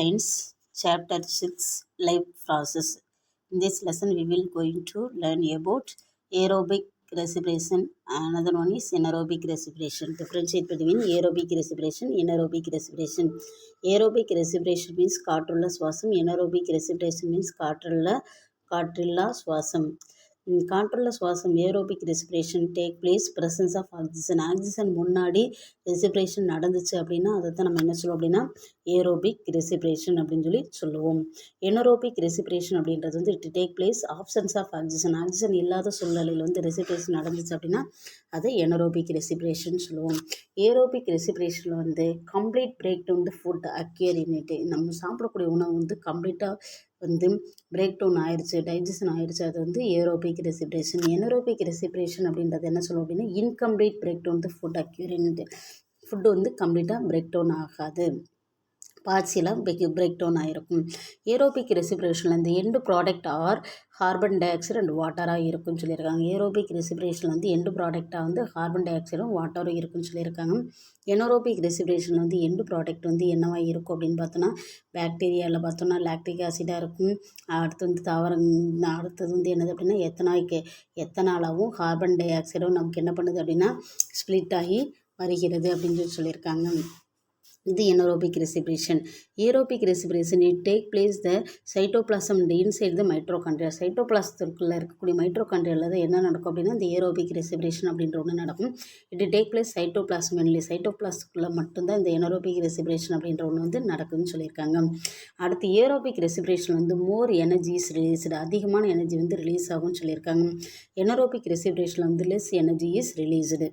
Science, Chapter 6, Life Process. In this lesson, we will going to learn about aerobic respiration. Another one is anaerobic respiration. Differentiate between aerobic respiration and anaerobic respiration. Aerobic respiration means காற்றுள்ள சுவாசம். Anaerobic respiration means காற்றில்லா சுவாசம். காற்றுள்ள சுவாசம் aerobic respiration take place presence of oxygen முன்னாடி respiration நடந்துச்சு அப்படின்னா அதை தான் நம்ம என்ன சொல்லுவோம் அப்படின்னா ஏரோபிக் ரெஸ்பிரேஷன் அப்படின்னு சொல்லி சொல்லுவோம். எனரோபிக் ரெஸ்பிரேஷன் அப்படின்றது வந்து it take place absence of oxygen இல்லாத சூழ்நிலையில் வந்து ரெஸ்பிரேஷன் நடந்துச்சு அப்படின்னா அதை எனரோபிக் ரெஸ்பிரேஷன் சொல்லுவோம். ஏரோபிக் ரெஸ்பிரேஷனில் வந்து complete break down the food occur in it. நம்ம சாப்பிடக்கூடிய உணவு வந்து கம்ப்ளீட்டாக வந்து பிரேக் டவுன் ஆயிடுச்சு, டைஜஷன் ஆயிடுச்சு, அது வந்து ஏரோபிக் ரெஸ்பிரேஷன். எனரோபிக் ரெஸ்பிரேஷன் அப்படின்றது என்ன சொல்லுவோம் அப்படின்னா incomplete break down the food அக்யூரின்ட்டு. ஃபுட்டு வந்து கம்ப்ளீட்டாக பிரேக் டவுன் ஆகாது, பார்ட்ஸியெல்லாம் பிரேக் டவுன் ஆகிருக்கும். ஏரோபிக் ரெஸ்பிரேஷனில் இந்த end product are carbon dioxide and வாட்டராக இருக்குன்னு சொல்லியிருக்காங்க. ஏரோபிக் ரெஸ்பிரேஷனில் வந்து எண்டு ப்ராடக்டாக வந்து கார்பன் டை ஆக்சைடும் வாட்டரும் இருக்குன்னு சொல்லியிருக்காங்க. எனரோபிக் ரெஸ்பிரேஷனில் வந்து எண்டு ப்ராடக்ட் வந்து என்னவாக இருக்கும் அப்படின்னு பார்த்தோன்னா பாக்டீரியாவில் பார்த்தோன்னா லாக்டிக் ஆசிடாக இருக்கும். அடுத்து வந்து அடுத்தது வந்து என்னது அப்படின்னா எத்தனாலாகவும் கார்பன் டை ஆக்சைடும் நமக்கு என்ன பண்ணுது அப்படின்னா ஸ்ப்ளிட் ஆகி வருகிறது அப்படின்னு சொல்லியிருக்காங்க. இது anaerobic respiration. Aerobic respiration it take place the cytoplasm inside the mitochondria. சைட்டோபிளாசத்துக்குள்ளே இருக்கக்கூடிய மைட்ரோகாண்ட்ரியாவில் தான் என்ன நடக்கும் அப்படின்னா இந்த ஏரோபிக் ரெஸ்பிரேஷன் அப்படின்ற ஒன்று நடக்கும். It take place cytoplasm only. சைட்டோபிளாசத்துக்குள்ளே மட்டும்தான் இந்த எனரோபிக் ரெஸ்பிரேஷன் அப்படின்ற ஒன்று வந்து நடக்குதுன்னு சொல்லியிருக்காங்க. அடுத்து ஏரோபிக் ரெஸ்பிரேஷன் வந்து மோர் எனர்ஜி இஸ் ரிலீஸ்டு. அதிகமான எனர்ஜி வந்து ரிலீஸ் ஆகும்னு சொல்லியிருக்காங்க. எனரோபிக் ரெஸ்பிரேஷனில் வந்து லெஸ் எனர்ஜி இஸ் ரிலீஸ்டு.